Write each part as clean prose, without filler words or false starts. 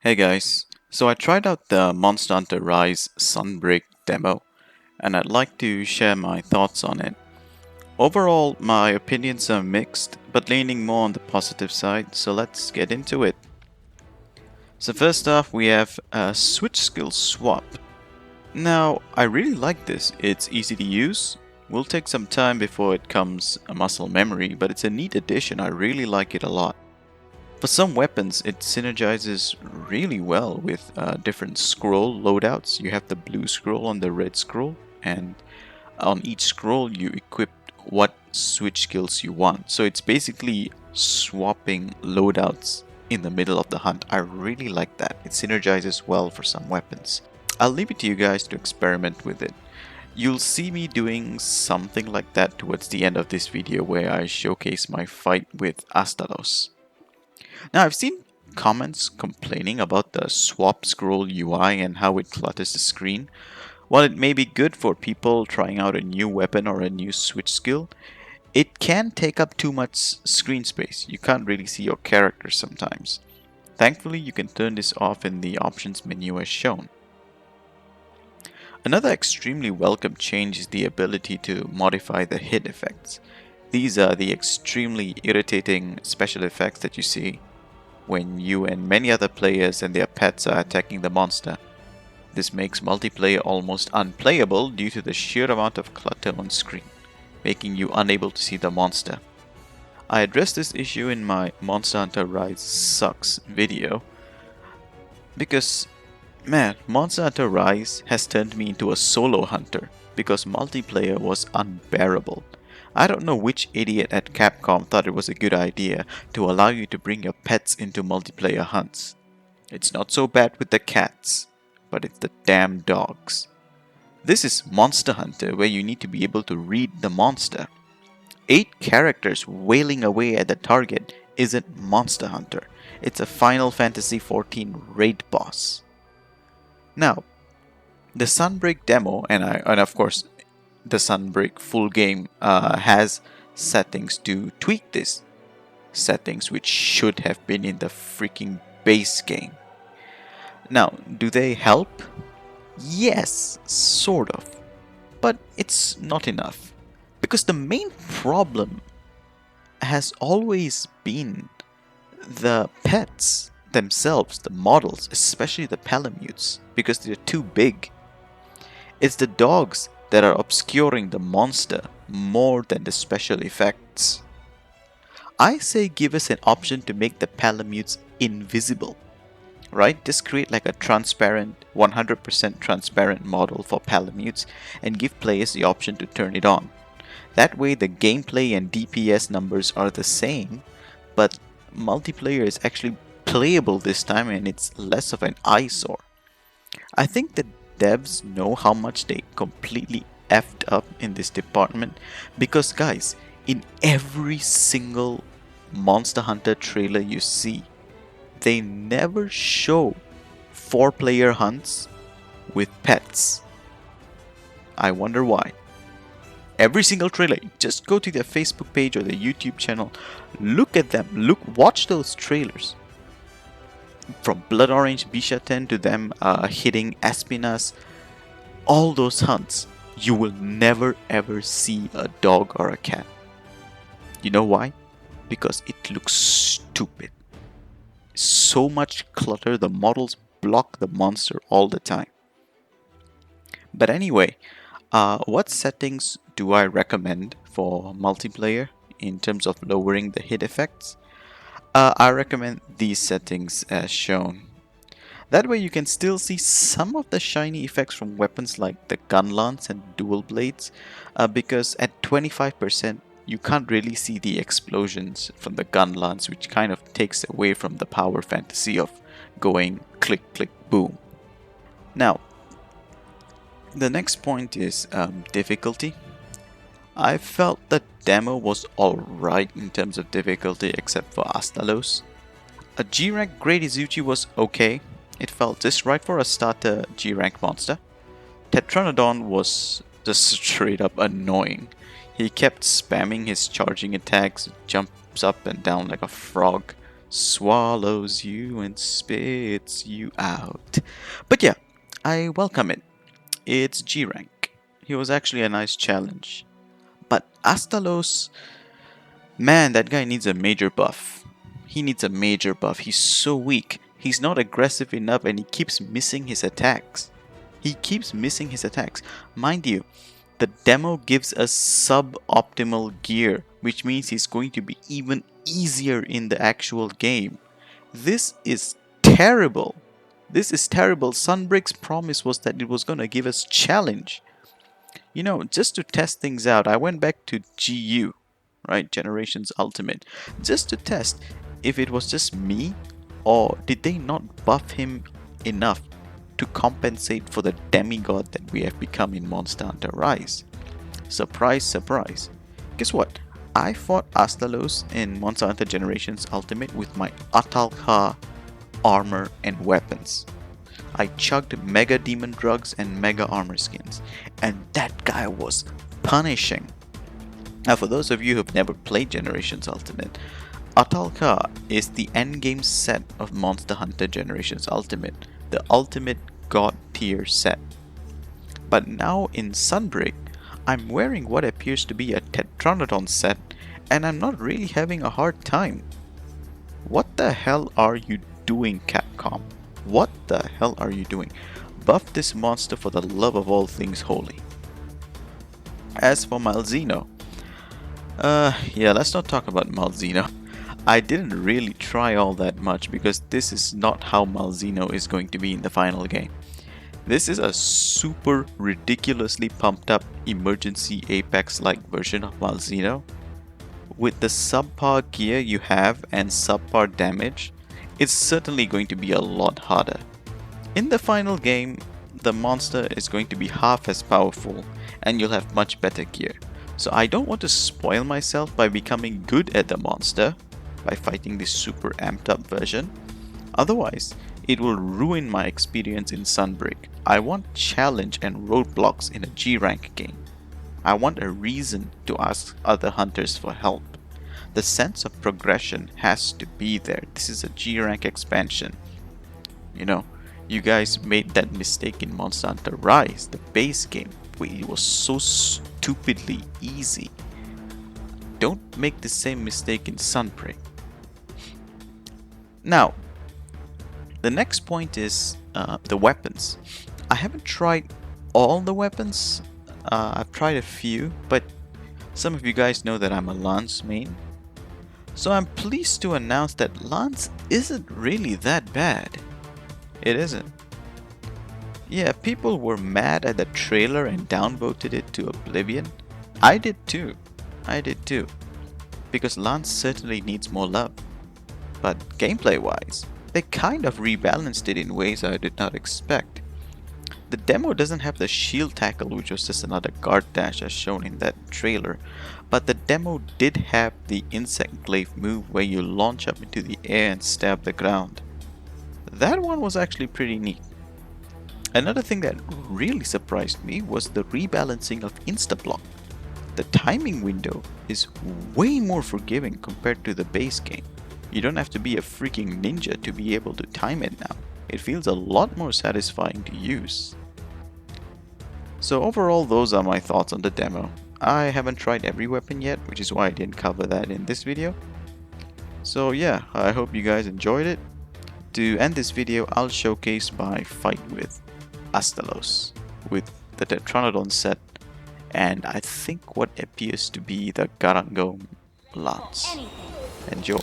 Hey guys, so I tried out the Monster Hunter Rise Sunbreak demo and I'd like to share my thoughts on it. Overall, my opinions are mixed, but leaning more on the positive side, so let's get into it. So first off, we have a switch skill swap. Now, I really like this. It's easy to use. Will take some time before it comes a muscle memory, but it's a neat addition. I really like it a lot. For some weapons, it synergizes really well with different scroll loadouts. You have the blue scroll and the red scroll, and on each scroll you equip what switch skills you want. So it's basically swapping loadouts in the middle of the hunt. I really like that. It synergizes well for some weapons. I'll leave it to you guys to experiment with it. You'll see me doing something like that towards the end of this video where I showcase my fight with Astalos. Now, I've seen comments complaining about the swap scroll UI and how it clutters the screen. While it may be good for people trying out a new weapon or a new switch skill, it can take up too much screen space. You can't really see your character sometimes. Thankfully, you can turn this off in the options menu as shown. Another extremely welcome change is the ability to modify the hit effects. These are the extremely irritating special effects that you see when you and many other players and their pets are attacking the monster. This makes multiplayer almost unplayable due to the sheer amount of clutter on screen, making you unable to see the monster. I addressed this issue in my Monster Hunter Rise Sucks video because, man, Monster Hunter Rise has turned me into a solo hunter because multiplayer was unbearable. I don't know which idiot at Capcom thought it was a good idea to allow you to bring your pets into multiplayer hunts. It's not so bad with the cats, but it's the damn dogs. This is Monster Hunter where you need to be able to read the monster. 8 characters wailing away at the target isn't Monster Hunter. It's a Final Fantasy XIV raid boss. Now, the Sunbreak demo, and of course the Sunbreak full game has settings to tweak this. Settings which should have been in the freaking base game. Now, do they help? Yes, sort of. But it's not enough. Because the main problem has always been the pets themselves, the models, especially the Palamutes, because they're too big. It's the dogs that are obscuring the monster more than the special effects. I say give us an option to make the Palamutes invisible, right? Just create like a transparent, 100% transparent model for Palamutes and give players the option to turn it on. That way the gameplay and DPS numbers are the same, but multiplayer is actually playable this time and it's less of an eyesore. I think the devs know how much they completely effed up in this department because, guys, in every single Monster Hunter trailer you see, they never show 4-player hunts with pets. I wonder why. Every single trailer, just go to their Facebook page or their YouTube channel, look at them, watch those trailers. From Blood Orange Bisha 10 to them hitting Espinas, all those hunts, you will never ever see a dog or a cat. You know why? Because it looks stupid. So much clutter, the models block the monster all the time. But anyway, what settings do I recommend for multiplayer in terms of lowering the hit effects? I recommend these settings as shown. That way you can still see some of the shiny effects from weapons like the gun lance and dual blades, because at 25% you can't really see the explosions from the gun lance, which kind of takes away from the power fantasy of going click click boom. Now, the next point is difficulty. I felt the demo was alright in terms of difficulty except for Astalos. A G-Rank Great Izuchi was okay. It felt just right for a starter G-Rank monster. Tetranodon was just straight up annoying. He kept spamming his charging attacks, jumps up and down like a frog. swallows you and spits you out. But yeah, I welcome it. It's G rank. He was actually a nice challenge. But Astalos, man, that guy needs a major buff. He needs a major buff. He's so weak. He's not aggressive enough and he keeps missing his attacks. He keeps missing his attacks. Mind you, the demo gives us suboptimal gear, which means he's going to be even easier in the actual game. This is terrible. This is terrible. Sunbreak's promise was that it was going to give us challenge. You know, just to test things out, I went back to GU, right? Generations Ultimate, just to test if it was just me or did they not buff him enough to compensate for the demigod that we have become in Monster Hunter Rise. Surprise, surprise. Guess what? I fought Astalos in Monster Hunter Generations Ultimate with my Atalka armor and weapons. I chugged mega demon drugs and mega armor skins, and that guy was punishing. Now, for those of you who have never played Generations Ultimate, Atalka is the endgame set of Monster Hunter Generations Ultimate, the ultimate god tier set. But now in Sunbreak, I'm wearing what appears to be a Tetranodon set, and I'm not really having a hard time. What the hell are you doing, Capcom? What the hell are you doing? Buff this monster for the love of all things holy. As for Malzeno, yeah, let's not talk about Malzeno. I didn't really try all that much because this is not how Malzeno is going to be in the final game. This is a super ridiculously pumped up emergency Apex-like version of Malzeno. With the subpar gear you have and subpar damage, it's certainly going to be a lot harder. In the final game, the monster is going to be half as powerful and you'll have much better gear. So I don't want to spoil myself by becoming good at the monster by fighting this super amped up version. Otherwise, it will ruin my experience in Sunbreak. I want challenge and roadblocks in a G rank game. I want a reason to ask other hunters for help. The sense of progression has to be there. This is a G rank expansion. You know, you guys made that mistake in Monster Hunter Rise, the base game, where it was so stupidly easy. Don't make the same mistake in Sunbreak. Now, the next point is the weapons. I haven't tried all the weapons. I've tried a few, but some of you guys know that I'm a Lance main. So I'm pleased to announce that Lance isn't really that bad. It isn't. Yeah, people were mad at the trailer and downvoted it to oblivion. I did too. Because Lance certainly needs more love. But gameplay wise, they kind of rebalanced it in ways I did not expect. The demo doesn't have the shield tackle, which was just another guard dash as shown in that trailer, but the demo did have the insect glaive move where you launch up into the air and stab the ground. That one was actually pretty neat. Another thing that really surprised me was the rebalancing of insta-block. The timing window is way more forgiving compared to the base game. You don't have to be a freaking ninja to be able to time it now. It feels a lot more satisfying to use. So overall, those are my thoughts on the demo. I haven't tried every weapon yet, which is why I didn't cover that in this video. So yeah, I hope you guys enjoyed it. To end this video, I'll showcase my fight with Astalos with the Tetranodon set and I think what appears to be the Garangom Lance. Enjoy.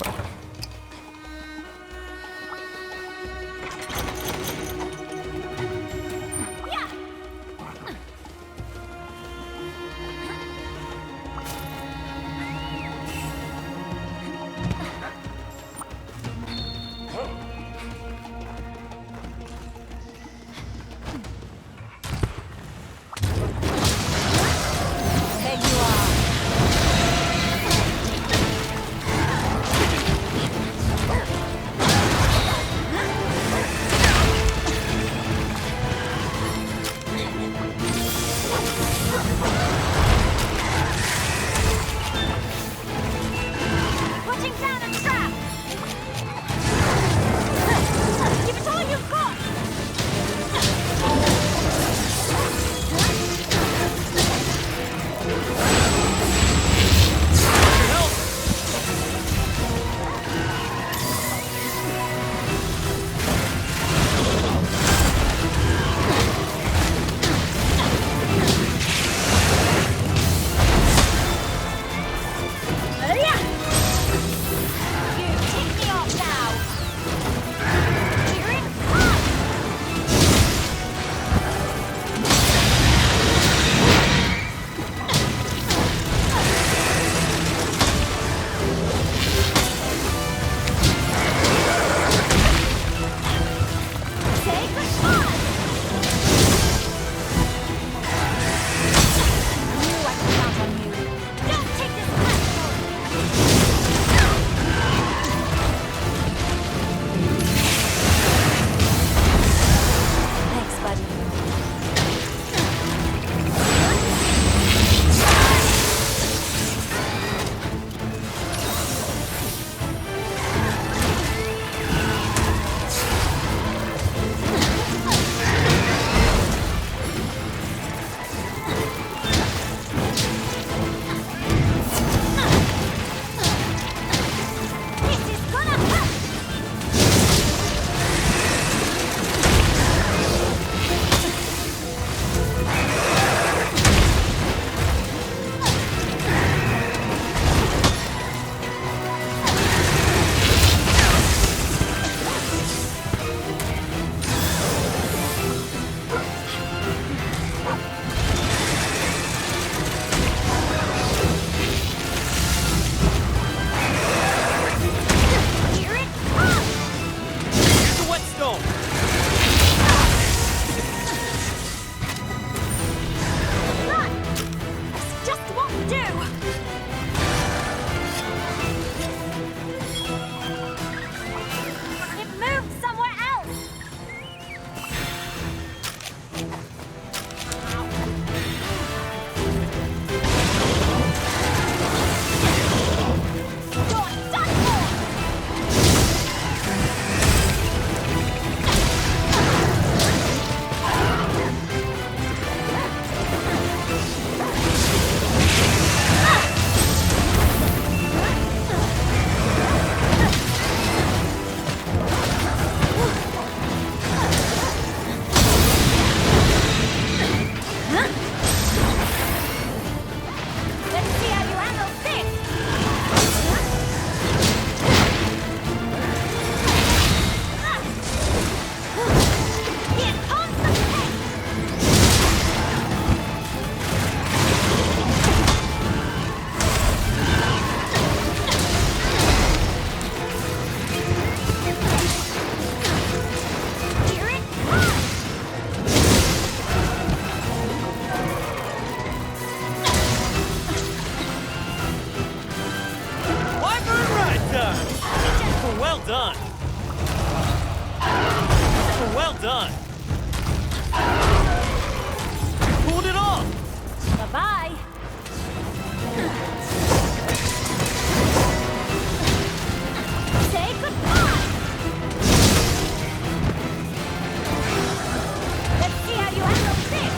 Well done! Pulled it off! Bye-bye. Say goodbye. Let's see how you handle this.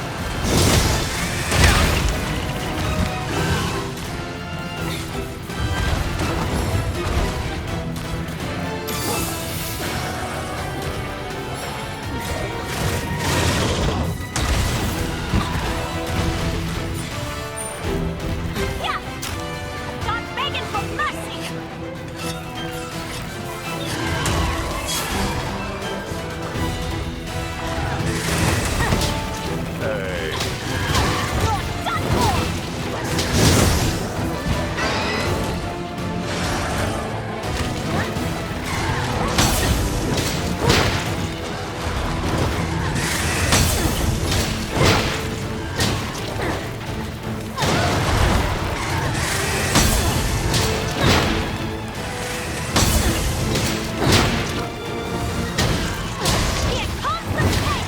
Yeah! Start begging for mercy! You're done for! Here comes the pain!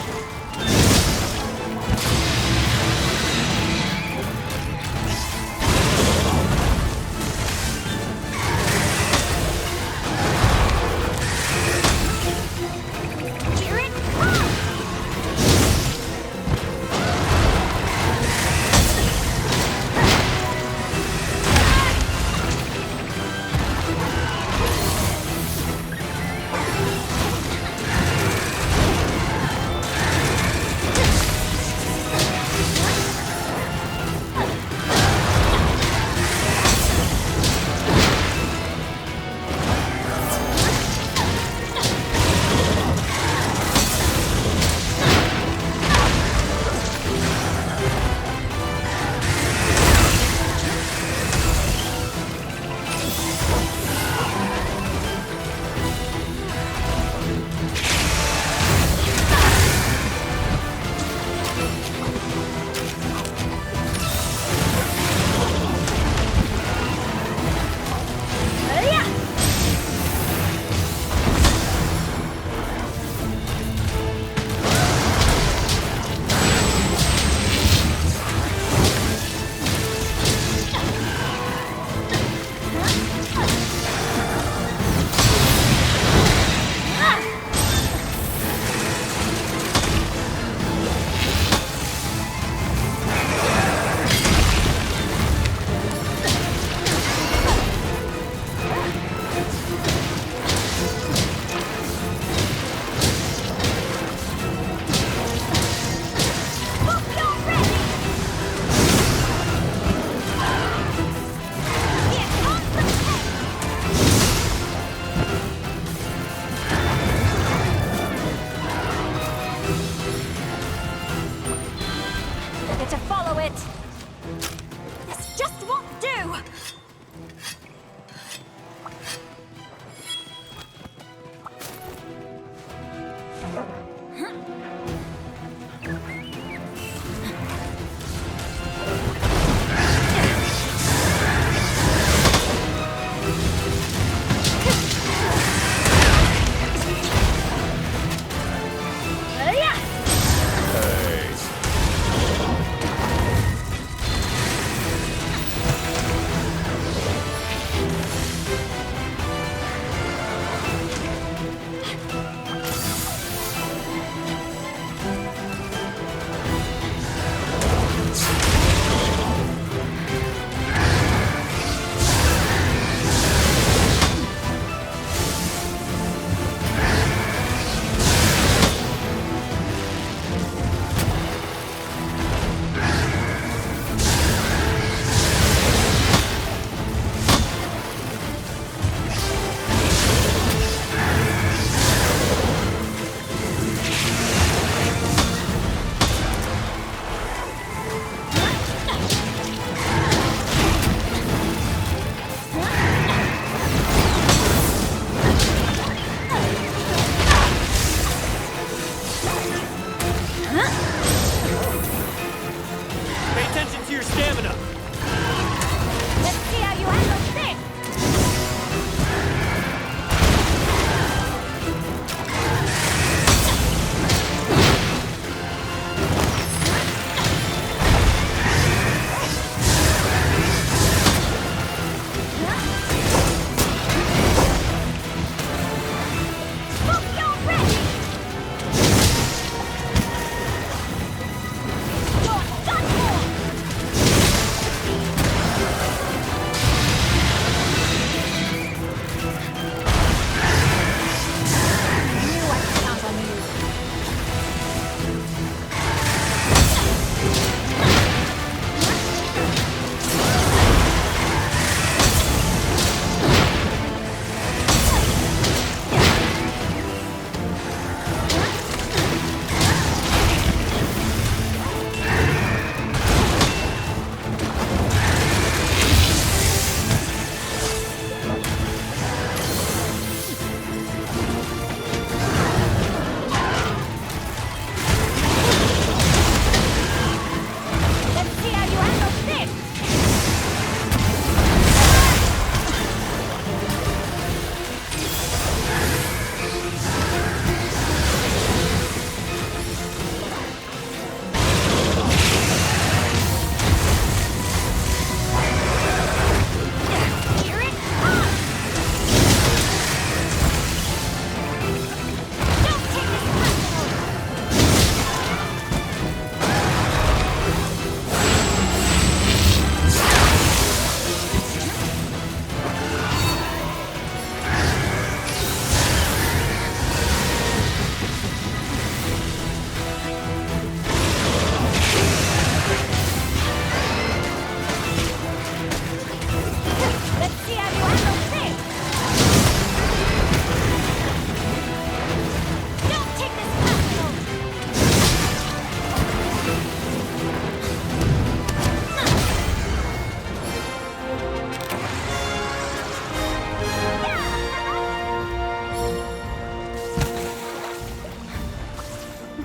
Here it comes! Yeah! Hope you're ready! Here comes the pain! Better to follow it! This just won't do! Yeah!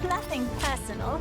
Nothing personal.